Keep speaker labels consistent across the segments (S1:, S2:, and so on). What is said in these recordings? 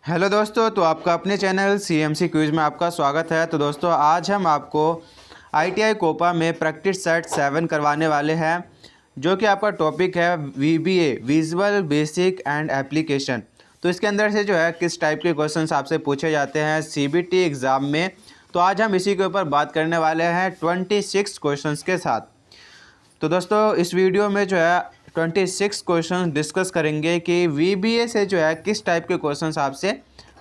S1: Hello दोस्तों, तो आपका अपने चैनल CMC क्विज में आपका स्वागत है। तो दोस्तों आज हम आपको ITI कोपा में प्रैक्टिस सेट 7 करवाने वाले हैं, जो कि आपका टॉपिक है VBA visual basic and application. तो इसके अंदर से जो है किस टाइप के क्वेश्चंस आपसे पूछे जाते हैं CBT एग्ज़ाम में। तो आज हम इसी के ऊपर बात करने वाले हैं 26 क्वेश्चंस के साथ। तो दोस्तों इस वीडियो में जो है 26 क्वेश्चन डिस्कस करेंगे कि VBA से जो है किस टाइप के क्वेश्चंस आपसे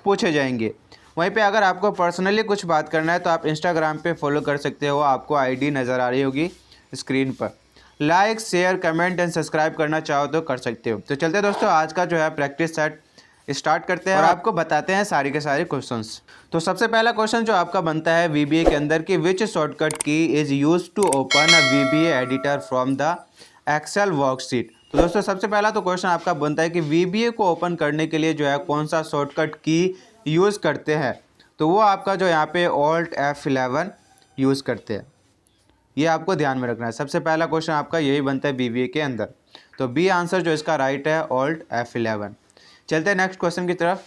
S1: पूछे जाएंगे। वहीं पे अगर आपको पर्सनली कुछ बात करना है तो आप इंस्टाग्राम पे फॉलो कर सकते हो, आपको आईडी नज़र आ रही होगी स्क्रीन पर। Like share comment and subscribe करना चाहो तो कर सकते हो। तो चलते दोस्तों आज का जो है प्रैक्टिस सेट स्टार्ट करते हैं और आपको बताते हैं सारे के सारे क्वेश्चंस। तो सबसे पहला क्वेश्चन जो आपका बनता है VBA के अंदर कि which shortcut key is use to open a VBA editor from the Excel worksheet. तो दोस्तों सबसे पहला तो क्वेश्चन आपका बनता है कि VBA को ओपन करने के लिए जो है कौन सा शॉर्टकट की यूज़ करते हैं। तो वो आपका जो यहाँ पे Alt F11 यूज़ करते हैं, ये आपको ध्यान में रखना है। सबसे पहला क्वेश्चन आपका यही बनता है VBA के अंदर। तो बी आंसर जो इसका राइट है Alt F11। चलते हैं नेक्स्ट क्वेश्चन की तरफ।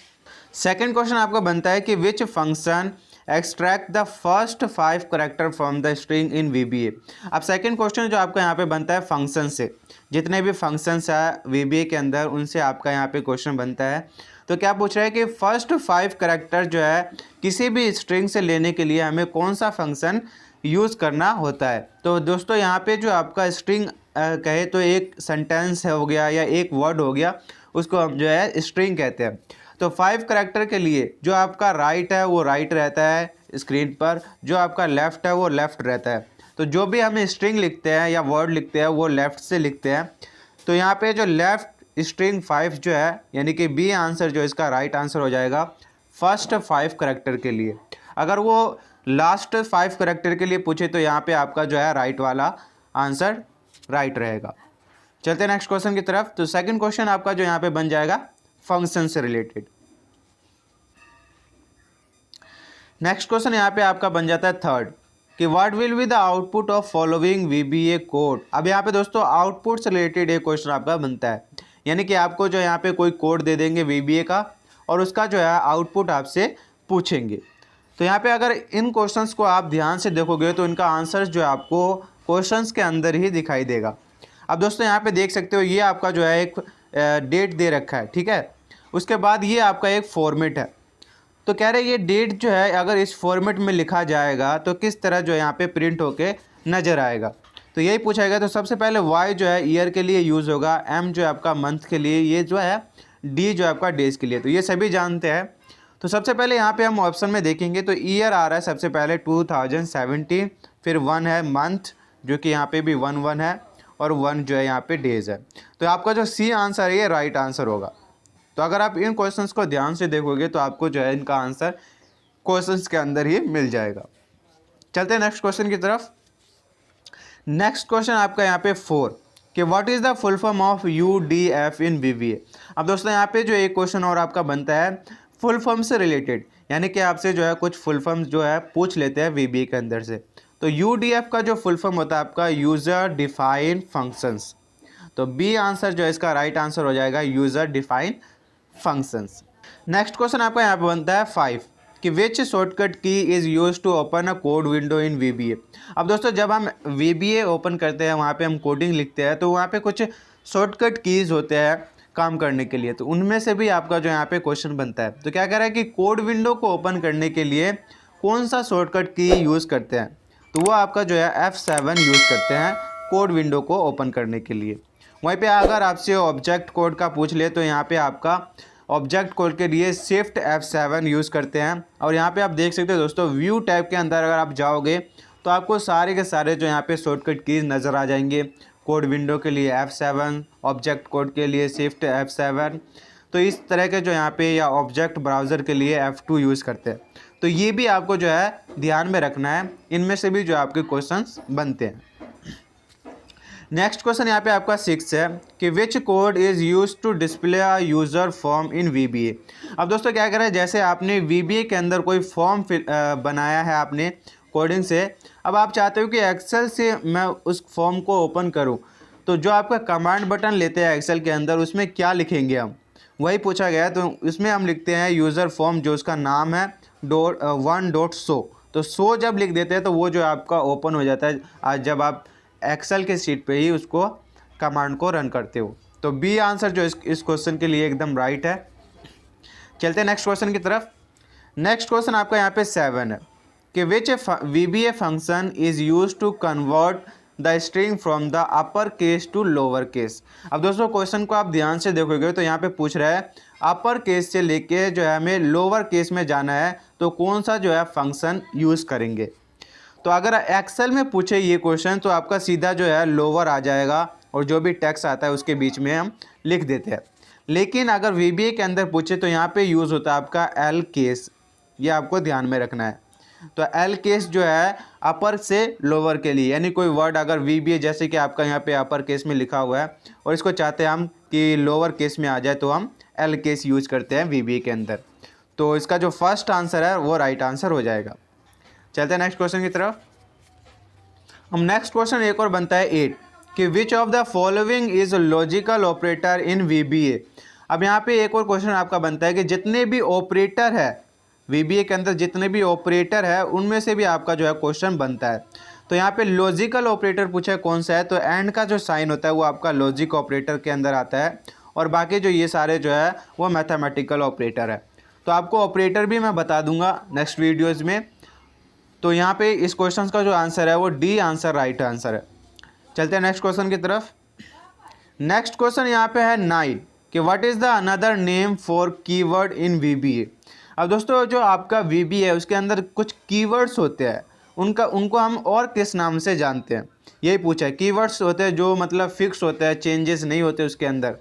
S1: सेकंड क्वेश्चन आपका बनता है कि which function extract the first 5 character from the string in VBA। अब सेकंड क्वेश्चन जो आपका यहाँ पे बनता है फंक्शन से, जितने भी फंक्शंस है VBA के अंदर उनसे आपका यहाँ पे क्वेश्चन बनता है। तो क्या पूछ रहा है कि फर्स्ट 5 करेक्टर जो है किसी भी स्ट्रिंग से लेने के लिए हमें कौन सा फंक्शन यूज़ करना होता है। तो दोस्तों यहाँ पे जो आपका स्ट्रिंग कहे तो एक सेंटेंस हो गया या एक वर्ड हो गया, उसको हम जो है स्ट्रिंग कहते हैं। तो 5 करेक्टर के लिए जो आपका राइट है वो राइट रहता है स्क्रीन पर, जो आपका लेफ़्ट है वो लेफ़्ट रहता है। तो जो भी हम स्ट्रिंग लिखते हैं या वर्ड लिखते हैं वो लेफ़्ट से लिखते हैं। तो यहाँ पे जो लेफ़्ट स्ट्रिंग 5 जो है यानी कि बी आंसर जो इसका राइट आंसर हो जाएगा फर्स्ट 5 करेक्टर के लिए। अगर वो लास्ट 5 करेक्टर के लिए पूछे तो यहाँ पे आपका जो है राइट वाला आंसर राइट रहेगा। चलते हैं नेक्स्ट क्वेश्चन की तरफ। तो सेकंड क्वेश्चन आपका जो यहाँ पे बन जाएगा फंक्शन से रिलेटेड। नेक्स्ट क्वेश्चन यहाँ पे आपका बन जाता है थर्ड कि what will be the output of following VBA code. अब यहाँ पे दोस्तों आउटपुट से रिलेटेड एक क्वेश्चन आपका बनता है, यानी कि आपको जो यहाँ पे कोई कोड दे देंगे VBA का और उसका जो है आउटपुट आपसे पूछेंगे। तो यहाँ पे अगर इन क्वेश्चंस को आप ध्यान से देखोगे तो इनका आंसर जो है आपको क्वेश्चंस के अंदर ही दिखाई देगा। अब दोस्तों यहाँ पे देख सकते हो ये आपका जो है एक डेट दे रखा है, ठीक है। उसके बाद ये आपका एक फॉर्मेट है। तो कह रहे ये डेट जो है अगर इस फॉर्मेट में लिखा जाएगा तो किस तरह जो है यहाँ पे प्रिंट होके नज़र आएगा। तो यही पूछा गया। तो सबसे पहले Y जो है ईयर के लिए यूज़ होगा, M जो है आपका मंथ के लिए, ये जो है D जो है आपका डेज के लिए। तो ये सभी जानते हैं। तो सबसे पहले यहाँ पे हम ऑप्शन में देखेंगे तो ईयर आ रहा है सबसे पहले 2017, फिर 1 है मंथ जो कि यहाँ पे भी 1 है और 1 जो है यहाँ पे डेज है। तो आपका जो सी आंसर है ये राइट आंसर होगा। तो अगर आप इन क्वेश्चंस को ध्यान से देखोगे तो आपको जो है इनका आंसर क्वेश्चंस के अंदर ही मिल जाएगा। चलते हैं नेक्स्ट क्वेश्चन की तरफ। नेक्स्ट क्वेश्चन आपका यहाँ पे 4 कि what is the full form of UDF in VBA। अब दोस्तों यहाँ पे जो एक क्वेश्चन और आपका बनता है फुल फॉर्म से रिलेटेड, यानी कि आपसे जो है कुछ फुल फॉर्म जो है पूछ लेते हैं VBA के अंदर से। तो UDF का जो फुल फॉर्म होता है आपका यूज़र डिफाइन फंक्शंस। तो बी आंसर जो है इसका राइट आंसर हो जाएगा user define functions. Next question आपका यहाँ पे बनता है 5 कि which shortcut key is use to open a code window in VBA। अब दोस्तों जब हम VBA ओपन करते हैं वहाँ पे हम कोडिंग लिखते हैं तो वहाँ पे कुछ शॉर्टकट कीज़ होते हैं काम करने के लिए। तो उनमें से भी आपका जो यहाँ पे क्वेश्चन बनता है। तो क्या कह रहा है कि कोड विंडो को ओपन करने के लिए कौन सा शॉर्टकट की यूज़ करते हैं। तो वो आपका जो है F7 यूज़ करते हैं कोड विंडो को ओपन करने के लिए। वहीं पे अगर आपसे ऑब्जेक्ट कोड का पूछ ले तो यहाँ पे आपका ऑब्जेक्ट कोड के लिए शिफ्ट F7 यूज़ करते हैं। और यहाँ पे आप देख सकते हो दोस्तों व्यू टैब के अंदर अगर आप जाओगे तो आपको सारे के सारे जो यहाँ पे शॉर्टकट कीज़ नज़र आ जाएंगे। कोड विंडो के लिए F7, ऑब्जेक्ट कोड के लिए शिफ्ट F7, तो इस तरह के जो यहाँ पे या ऑब्जेक्ट ब्राउज़र के लिए F2 यूज़ करते हैं। तो ये भी आपको जो है ध्यान में रखना है, इनमें से भी जो आपके क्वेश्चंस बनते हैं। नेक्स्ट क्वेश्चन यहाँ पे आपका 6 है कि which code is use to display a user form in VBA। अब दोस्तों क्या करें, जैसे आपने VBA के अंदर कोई फॉर्म बनाया है आपने कोडिंग से, अब आप चाहते हो कि एक्सेल से मैं उस फॉर्म को ओपन करूं, तो जो आपका कमांड बटन लेते हैं एक्सेल के अंदर उसमें क्या लिखेंगे हम, वही पूछा गया है। तो इसमें हम लिखते हैं यूज़र फॉर्म, जो उसका नाम है .1.show। तो शो जब लिख देते हैं तो वो जो आपका ओपन हो जाता है आज जब आप एक्सेल के शीट पे ही उसको कमांड को रन करते हो। तो बी आंसर जो इस क्वेश्चन के लिए एकदम राइट है। चलते हैं नेक्स्ट क्वेश्चन की तरफ। नेक्स्ट क्वेश्चन आपका यहाँ पे 7 है कि which VBA function is use to convert the string from the upper case to lower case. अब दोस्तों क्वेश्चन को आप ध्यान से देखोगे तो यहाँ पे पूछ रहा है अपर केस से लेके जो है हमें लोअर केस में जाना है, तो कौन सा जो है फंक्शन यूज़ करेंगे। तो अगर एक्सेल में पूछे ये क्वेश्चन तो आपका सीधा जो है लोअर आ जाएगा और जो भी टेक्स्ट आता है उसके बीच में हम लिख देते हैं। लेकिन अगर VBA के अंदर पूछे तो यहाँ पे यूज़ होता है आपका एल केस, ये आपको ध्यान में रखना है। तो एल केस जो है अपर से लोअर के लिए, यानी कोई वर्ड अगर VBA जैसे कि आपका यहाँ पे अपर केस में लिखा हुआ है और इसको चाहते हैं हम कि लोअर केस में आ जाए तो हम एल केस यूज़ करते हैं VBA के अंदर। तो इसका जो फर्स्ट आंसर है वो राइट आंसर हो जाएगा। चलते हैं नेक्स्ट क्वेश्चन की तरफ। हम नेक्स्ट क्वेश्चन एक और बनता है 8 कि which of the following is logical operator in VBA। अब यहाँ पे एक और क्वेश्चन आपका बनता है कि जितने भी ऑपरेटर है VBA के अंदर, जितने भी ऑपरेटर है उनमें से भी आपका जो है क्वेश्चन बनता है। तो यहाँ पे लॉजिकल ऑपरेटर पूछा है कौन सा है, तो एंड का जो साइन होता है वो आपका लॉजिक ऑपरेटर के अंदर आता है और बाकी जो ये सारे जो है वो मैथमेटिकल ऑपरेटर है। तो आपको ऑपरेटर भी मैं बता दूंगा नेक्स्ट वीडियोज़ में। तो यहाँ पे इस क्वेश्चन का जो आंसर है वो डी आंसर राइट आंसर है। चलते हैं नेक्स्ट क्वेश्चन की तरफ। नेक्स्ट क्वेश्चन यहाँ पे है 9 कि what is the another name for keyword in VBA। अब दोस्तों जो आपका VBA है उसके अंदर कुछ कीवर्ड्स होते हैं, उनको हम और किस नाम से जानते हैं, यही पूछा है। कीवर्ड्स होते हैं जो मतलब फिक्स होते हैं, चेंजेस नहीं होते उसके अंदर,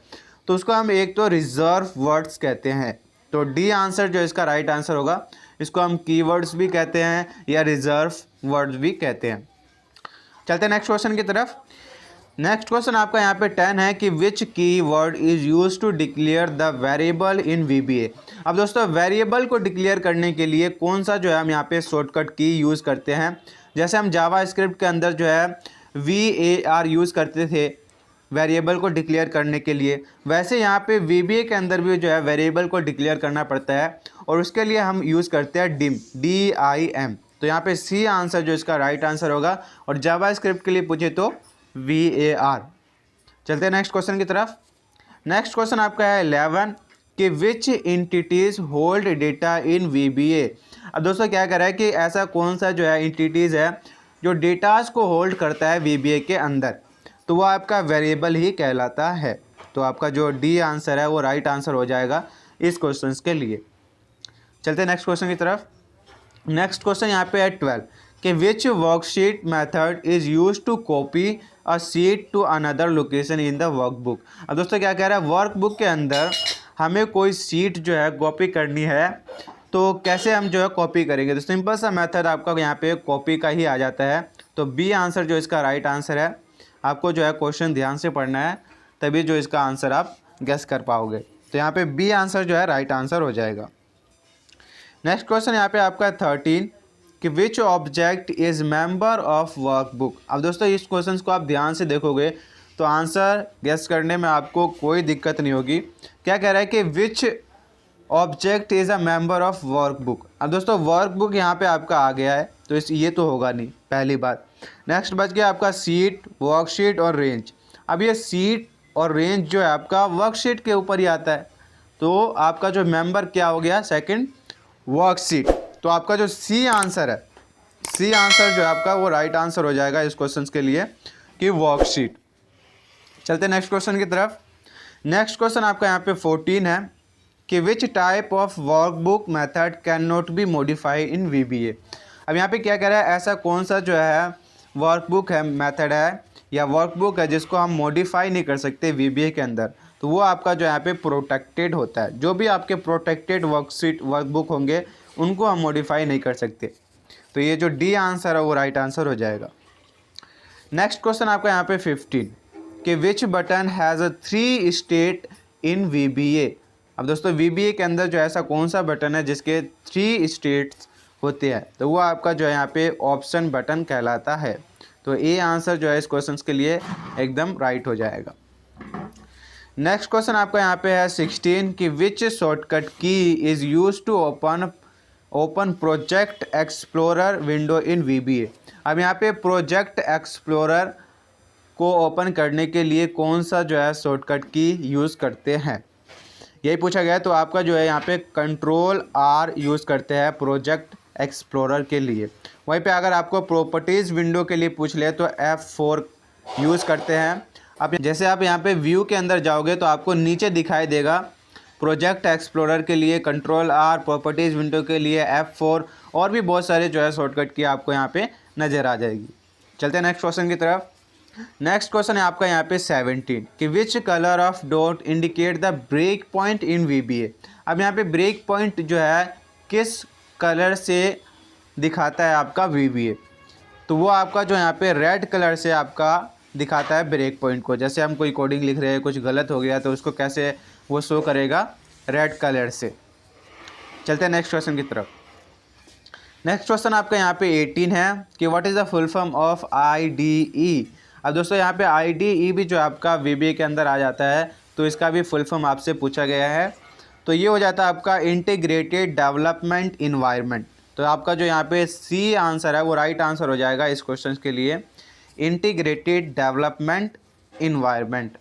S1: तो उसको हम एक तो रिजर्व वर्ड्स कहते हैं। तो डी आंसर जो इसका राइट आंसर होगा, इसको हम कीवर्ड्स भी कहते हैं या रिजर्व वर्ड्स भी कहते हैं। चलते हैं नेक्स्ट क्वेश्चन की तरफ। नेक्स्ट क्वेश्चन आपका यहाँ पे 10 है कि which keyword is use to declare the variable in VBA। अब दोस्तों वेरिएबल को डिक्लेयर करने के लिए कौन सा जो है हम यहाँ पे शॉर्टकट की यूज़ करते हैं। जैसे हम जावा स्क्रिप्ट के अंदर जो है VAR यूज़ करते थे वेरिएबल को डिक्लेयर करने के लिए, वैसे यहाँ पे VBA के अंदर भी जो है वेरिएबल को डिक्लेयर करना पड़ता है और उसके लिए हम यूज़ करते हैं डिम, DIM। तो यहाँ पे सी आंसर जो इसका राइट आंसर होगा और जावा स्क्रिप्ट के लिए पूछे तो VAR। चलते हैं नेक्स्ट क्वेश्चन की तरफ। नेक्स्ट क्वेश्चन आपका है 11 कि विच एंटिटीज़ होल्ड डेटा इन VBA। अब दोस्तों क्या कर रहा है कि ऐसा कौन सा जो है एंटिटीज़ है जो डेटाज को होल्ड करता है VBA के अंदर, तो वो आपका वेरिएबल ही कहलाता है। तो आपका जो डी आंसर है वो राइट आंसर हो जाएगा इस क्वेश्चन के लिए। चलते हैं नेक्स्ट क्वेश्चन की तरफ। नेक्स्ट क्वेश्चन यहाँ पे है 12 कि which worksheet method is use to copy a sheet to another location in the workbook. अब दोस्तों क्या कह रहा है, वर्कबुक के अंदर हमें कोई सीट जो है कॉपी करनी है, तो कैसे हम जो है कॉपी करेंगे। तो सिंपल सा मेथड आपका यहाँ पे कॉपी का ही आ जाता है। तो बी आंसर जो इसका राइट आंसर है। आपको जो है क्वेश्चन ध्यान से पढ़ना है तभी जो इसका आंसर आप गेस कर पाओगे। तो यहाँ पे बी आंसर जो है राइट आंसर हो जाएगा। नेक्स्ट क्वेश्चन यहाँ पे आपका 13 कि which object is member of workbook. अब दोस्तों इस क्वेश्चन को आप ध्यान से देखोगे तो आंसर गेस करने में आपको कोई दिक्कत नहीं होगी। क्या कह रहा है कि which object is a member of workbook. अब दोस्तों वर्कबुक यहाँ पे आपका आ गया है तो ये तो होगा नहीं, पहली बात। नेक्स्ट बच गया आपका सीट, वर्कशीट और रेंज। अब ये सीट और रेंज जो है आपका वर्कशीट के ऊपर ही आता है, तो आपका जो मेंबर क्या हो गया, सेकंड वर्कशीट। तो आपका जो सी आंसर है, सी आंसर जो है आपका वो राइट आंसर हो जाएगा इस क्वेश्चन के लिए कि वर्कशीट। चलते नेक्स्ट क्वेश्चन की तरफ। नेक्स्ट क्वेश्चन आपका यहाँ पे 14 है कि which type of workbook method can not be modify in VBA। अब यहाँ पे क्या कह रहा है, ऐसा कौन सा जो है वर्कबुक है, मेथड है या वर्कबुक है जिसको हम मॉडिफाई नहीं कर सकते VBA के अंदर। तो वो आपका जो यहाँ पे प्रोटेक्टेड होता है। जो भी आपके प्रोटेक्टेड वर्कबुक होंगे उनको हम मॉडिफाई नहीं कर सकते। तो ये जो डी आंसर है वो राइट आंसर हो जाएगा। नेक्स्ट क्वेश्चन आपका यहाँ पे 15 कि which button has a 3 state in VBA। अब दोस्तों VBA के अंदर जो ऐसा कौन सा बटन है जिसके 3 स्टेट्स होते हैं, तो वो आपका जो है यहाँ पे ऑप्शन बटन कहलाता है। तो ए आंसर जो है इस क्वेश्चन के लिए एकदम राइट हो जाएगा। नेक्स्ट क्वेश्चन आपका यहाँ पे है 16 कि which shortcut key is use to open project explorer window in VBA। अब यहाँ पे प्रोजेक्ट एक्सप्लोरर को ओपन करने के लिए कौन सा जो है शॉर्टकट की यूज़ करते हैं, यही पूछा गया है। तो आपका जो है यहाँ पे Ctrl+R यूज़ करते हैं प्रोजेक्ट एक्सप्लोरर के लिए। वहीं पे अगर आपको प्रॉपर्टीज़ विंडो के लिए पूछ ले तो F4 यूज़ करते हैं। अब जैसे आप यहाँ पे व्यू के अंदर जाओगे तो आपको नीचे दिखाई देगा प्रोजेक्ट एक्सप्लोरर के लिए Ctrl+R, प्रॉपर्टीज़ विंडो के लिए F4 और भी बहुत सारे जो है शॉर्टकट की आपको यहाँ पे नज़र आ जाएगी। चलते हैं नेक्स्ट क्वेश्चन की तरफ। नेक्स्ट क्वेश्चन है आपका यहाँ पे 17 कि which colour of dot indicate the break point in VBA। अब यहाँ पे ब्रेक पॉइंट जो है किस कलर से दिखाता है आपका VBA, तो वो आपका जो यहाँ पे रेड कलर से आपका दिखाता है ब्रेक पॉइंट को। जैसे हम कोई कोडिंग लिख रहे हैं, कुछ गलत हो गया तो उसको कैसे वो शो करेगा, रेड कलर से। चलते हैं नेक्स्ट क्वेश्चन की तरफ। नेक्स्ट क्वेश्चन आपका यहाँ पे 18 है कि what is the full form of IDE। अब दोस्तों यहाँ पे IDE भी जो आपका VBA के अंदर आ जाता है, तो इसका भी फुल फॉर्म आपसे पूछा गया है। तो ये हो जाता है आपका इंटीग्रेटेड डेवलपमेंट इन्वायरमेंट। तो आपका जो यहाँ पे C आंसर है वो राइट आंसर हो जाएगा इस क्वेश्चन के लिए, integrated development environment.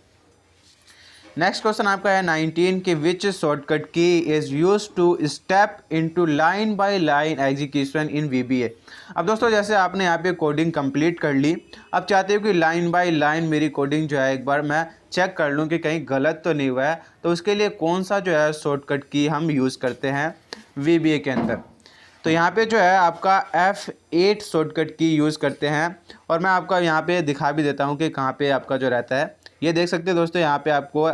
S1: Next question आपका है 19 कि which shortcut key is use to step into line by line execution in VBA। अब दोस्तों जैसे आपने यहाँ पे कोडिंग कंप्लीट कर ली, अब चाहते हो कि लाइन बाय लाइन मेरी कोडिंग जो है एक बार मैं चेक कर लूँ कि कहीं गलत तो नहीं हुआ है, तो उसके लिए कौन सा जो है शॉर्टकट की हम यूज़ करते हैं VBA के अंदर। तो यहाँ पे जो है आपका F8 शॉर्टकट की यूज़ करते हैं, और मैं आपका यहाँ पे दिखा भी देता हूँ कि कहाँ पे आपका जो रहता है। ये देख सकते हैं दोस्तों, यहाँ पे आपको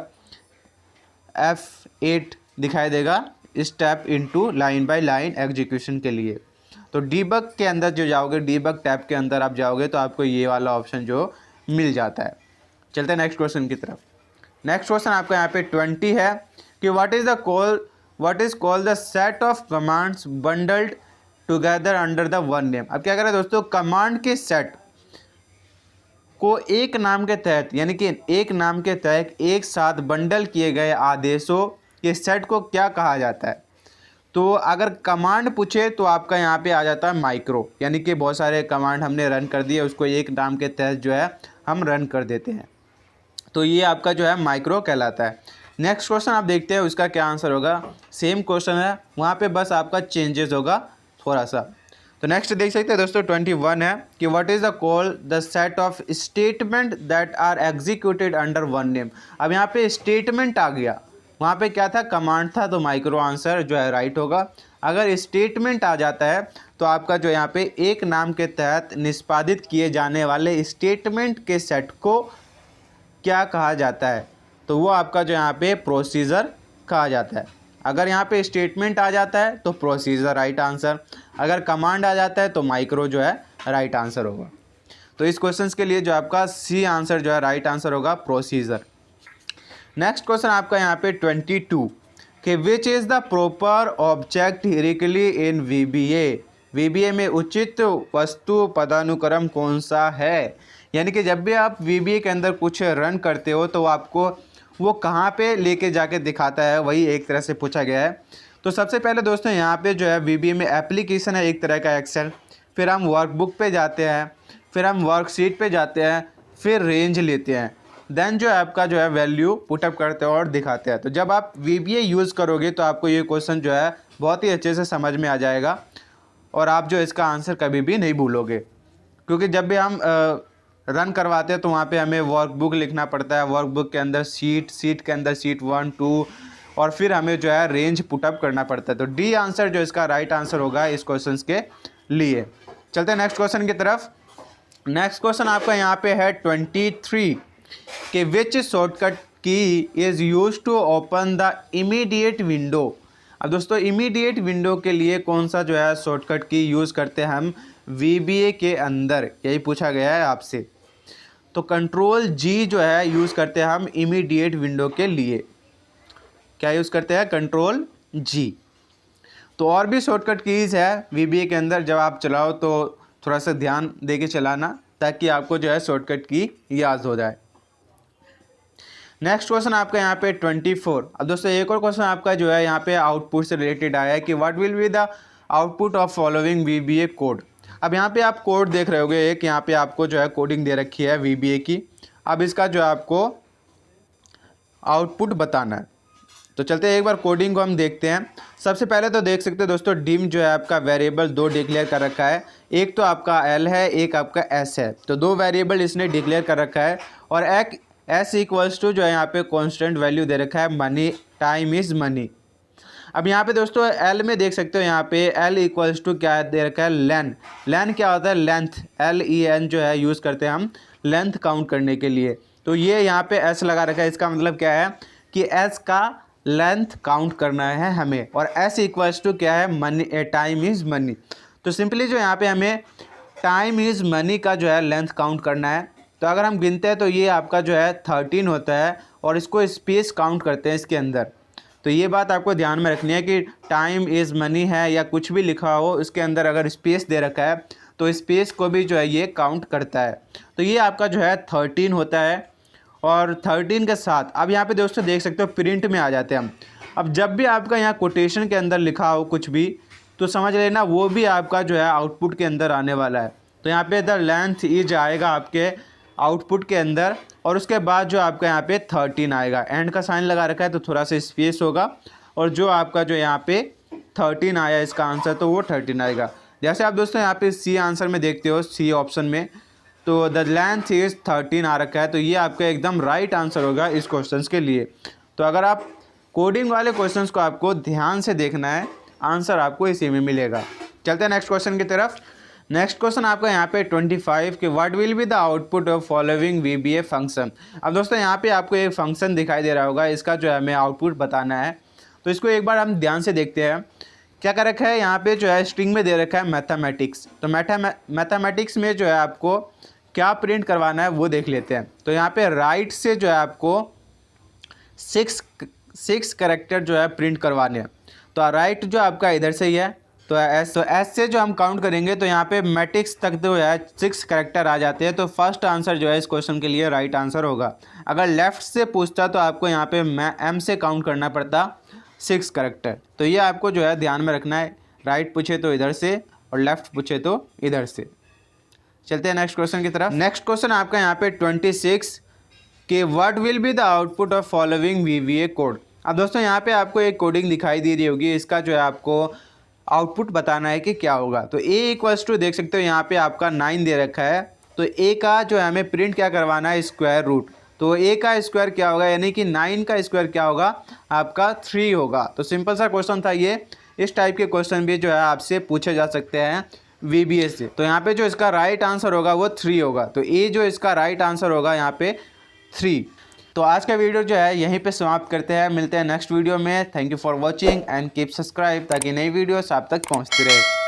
S1: F8 दिखाई देगा step into line by line execution के लिए। तो डीबग के अंदर जो जाओगे, डीबग टैब के अंदर आप जाओगे तो आपको ये वाला ऑप्शन जो मिल जाता है। चलते हैं नेक्स्ट क्वेश्चन की तरफ। नेक्स्ट क्वेश्चन आपका यहाँ पे 20 है कि what is called the set of commands bundled together under the one name. अब क्या करें दोस्तों, कमांड के सेट को एक नाम के तहत, यानी कि एक नाम के तहत एक साथ बंडल किए गए आदेशों के सेट को क्या कहा जाता है। तो अगर कमांड पूछे तो आपका यहाँ पे आ जाता है माइक्रो, यानी कि बहुत सारे कमांड हमने रन कर दिए, उसको एक नाम के तहत जो है हम रन कर देते हैं, तो ये आपका जो है माइक्रो कहलाता है। नेक्स्ट क्वेश्चन आप देखते हैं उसका क्या आंसर होगा। सेम क्वेश्चन है, वहाँ पे बस आपका चेंजेस होगा थोड़ा सा। तो नेक्स्ट देख सकते हैं दोस्तों 21 है कि what is the call the set of statement that are executed under one name. अब यहाँ पे स्टेटमेंट आ गया, वहाँ पे क्या था, कमांड था, तो माइक्रो आंसर जो है राइट होगा। अगर स्टेटमेंट आ जाता है तो आपका जो यहाँ पे एक नाम के तहत निष्पादित किए जाने वाले स्टेटमेंट के सेट को क्या कहा जाता है, तो वो आपका जो यहाँ पे प्रोसीजर कहा जाता है। अगर यहाँ पे स्टेटमेंट आ जाता है तो प्रोसीजर राइट आंसर, अगर कमांड आ जाता है तो माइक्रो जो है राइट आंसर होगा। तो इस क्वेश्चन के लिए जो आपका C आंसर जो है राइट आंसर होगा, प्रोसीजर। नेक्स्ट क्वेश्चन आपका यहाँ पे 22 कि which is the proper object hierarchy in VBA में उचित वस्तु पदानुक्रम कौन सा है। यानी कि जब भी आप VBA के अंदर कुछ रन करते हो तो आपको वो कहाँ पे लेके जाके दिखाता है, वही एक तरह से पूछा गया है। तो सबसे पहले दोस्तों यहाँ पे जो है VBA में एप्लीकेशन है एक तरह का एक्सेल, फिर हम वर्कबुक पे जाते हैं, फिर हम वर्कशीट पे जाते हैं, फिर रेंज लेते हैं, देन जो आपका जो है वैल्यू पुटअप करते हैं और दिखाते हैं। तो जब आप VBA यूज़ करोगे तो आपको ये क्वेश्चन जो है बहुत ही अच्छे से समझ में आ जाएगा, और आप जो इसका आंसर कभी भी नहीं भूलोगे। क्योंकि जब भी हम रन करवाते हैं तो वहाँ पे हमें वर्कबुक लिखना पड़ता है, वर्कबुक के अंदर सीट के अंदर सीट 1 2, और फिर हमें जो है रेंज पुटअप करना पड़ता है। तो D आंसर जो इसका राइट आंसर होगा इस क्वेश्चन के लिए। चलते हैं नेक्स्ट क्वेश्चन की तरफ। नेक्स्ट क्वेश्चन आपका यहाँ पे है 23 कि which shortcut key is use to open the immediate window. अब दोस्तों इमीडिएट विंडो के लिए कौन सा जो है शॉर्टकट की यूज़ करते हैं हम VBA के अंदर, यही पूछा गया है आपसे। तो Ctrl+G जो है यूज़ करते हैं हम इमीडिएट विंडो के लिए। क्या यूज़ करते हैं, Ctrl+G। तो और भी शॉर्टकट कीज़ है VBA के अंदर, जब आप चलाओ तो थोड़ा सा ध्यान दे के चलाना ताकि आपको जो है शॉर्टकट की याद हो जाए। नेक्स्ट क्वेश्चन आपका यहाँ पे 24। अब दोस्तों एक और क्वेश्चन आपका जो है यहाँ पे आउटपुट से रिलेटेड आया है कि what will be the output of following VBA code. अब यहाँ पे आप कोड देख रहे होगे, एक यहाँ पे आपको जो है कोडिंग दे रखी है VBA की। अब इसका जो है आपको आउटपुट बताना है। तो चलते हैं एक बार कोडिंग को हम देखते हैं। सबसे पहले तो देख सकते हैं दोस्तों डिम जो है आपका वेरिएबल 2 डिक्लेयर कर रखा है, एक तो आपका L है, एक आपका S है। तो 2 वेरिएबल इसने डिक्लेयर कर रखा है और एक S इक्वल्स टू जो है यहाँ पे कांस्टेंट वैल्यू दे रखा है मनी, टाइम इज़ मनी। अब यहाँ पे दोस्तों L में देख सकते हो, यहाँ पे L इक्वल्स टू क्या दे रखा है, लेन। लेन क्या होता है, लेंथ, LEN जो है यूज़ करते हैं हम लेंथ काउंट करने के लिए। तो ये यहाँ पे S लगा रखा है, इसका मतलब क्या है कि S का लेंथ काउंट करना है हमें, और S इक्वल्स टू क्या है, मनी, टाइम इज़ मनी। तो सिंपली जो यहाँ पे हमें टाइम इज़ मनी का जो है लेंथ काउंट करना है। तो अगर हम गिनते हैं तो ये आपका जो है 13 होता है, और इसको स्पेस काउंट करते हैं इसके अंदर। तो ये बात आपको ध्यान में रखनी है कि टाइम इज़ मनी है या कुछ भी लिखा हो, इसके अंदर अगर स्पेस दे रखा है तो स्पेस को भी जो है ये काउंट करता है। तो ये आपका जो है 13 होता है। और 13 के साथ अब यहाँ पे दोस्तों देख सकते हो प्रिंट में आ जाते हैं हम। अब जब भी आपका यहाँ कोटेशन के अंदर लिखा हो कुछ भी, तो समझ लेना वो भी आपका जो है आउटपुट के अंदर आने वाला है। तो यहाँ पे द लेंथ इज आएगा आपके आउटपुट के अंदर, और उसके बाद जो आपका यहाँ पे 13 आएगा। एंड का साइन लगा रखा है तो थोड़ा सा स्पेस होगा, और जो आपका जो यहाँ पे 13 आया इसका आंसर, तो वो 13 आएगा। जैसे आप दोस्तों यहाँ पे सी आंसर में देखते हो, सी ऑप्शन में तो द लेंथ इज़ 13 आ रखा है, तो ये आपका एकदम राइट आंसर होगा इस क्वेश्चन के लिए। तो अगर आप कोडिंग वाले क्वेश्चंस को आपको ध्यान से देखना है, आंसर आपको इसी में मिलेगा। चलते हैं नेक्स्ट क्वेश्चन की तरफ। नेक्स्ट क्वेश्चन आपका यहाँ पे 25 कि what will be the output of following VBA function. अब दोस्तों यहाँ पे आपको एक फंक्शन दिखाई दे रहा होगा, इसका जो है हमें आउटपुट बताना है। तो इसको एक बार हम ध्यान से देखते हैं। क्या कर रखा है यहाँ पे जो है स्ट्रिंग में दे रखा है मैथमेटिक्स। तो मैथमेटिक्स में जो है आपको क्या प्रिंट करवाना है वो देख लेते हैं। तो यहाँ पे राइट से जो है आपको 6 कैरेक्टर जो है प्रिंट करवाने हैं। तो राइट जो आपका इधर से ही है, तो एस से जो हम काउंट करेंगे तो यहाँ पे मैट्रिक्स तक जो है 6 कैरेक्टर आ जाते हैं। तो फर्स्ट आंसर जो है इस क्वेश्चन के लिए राइट आंसर होगा। अगर लेफ़्ट से पूछता तो आपको यहाँ पे एम से काउंट करना पड़ता 6 कैरेक्टर। तो ये आपको जो है ध्यान में रखना है, राइट पूछे तो इधर से और लेफ़्ट पूछे तो इधर से। चलते हैं नेक्स्ट क्वेश्चन की तरफ। नेक्स्ट क्वेश्चन आपका यहाँ पे 26 कि what will be the output of following VBA code. अब दोस्तों यहाँ पे आपको एक कोडिंग दिखाई दे रही होगी, इसका जो है आपको आउटपुट बताना है कि क्या होगा। तो A इक्वल्स टू देख सकते हो यहाँ पे आपका 9 दे रखा है। तो A का जो है हमें प्रिंट क्या करवाना है, स्क्वायर रूट। तो A का स्क्वायर क्या होगा, यानी कि 9 का स्क्वायर क्या होगा, आपका 3 होगा। तो सिंपल सा क्वेश्चन था ये। इस टाइप के क्वेश्चन भी जो है आपसे पूछे जा सकते हैं VBA से। तो यहाँ पे जो इसका राइट आंसर होगा वो 3 होगा। तो A जो इसका राइट आंसर होगा यहाँ पे 3। तो आज का वीडियो जो है यहीं पे समाप्त करते हैं। मिलते हैं नेक्स्ट वीडियो में। Thank you for watching and keep subscribe, ताकि नई वीडियोस आप तक पहुँचती रहे।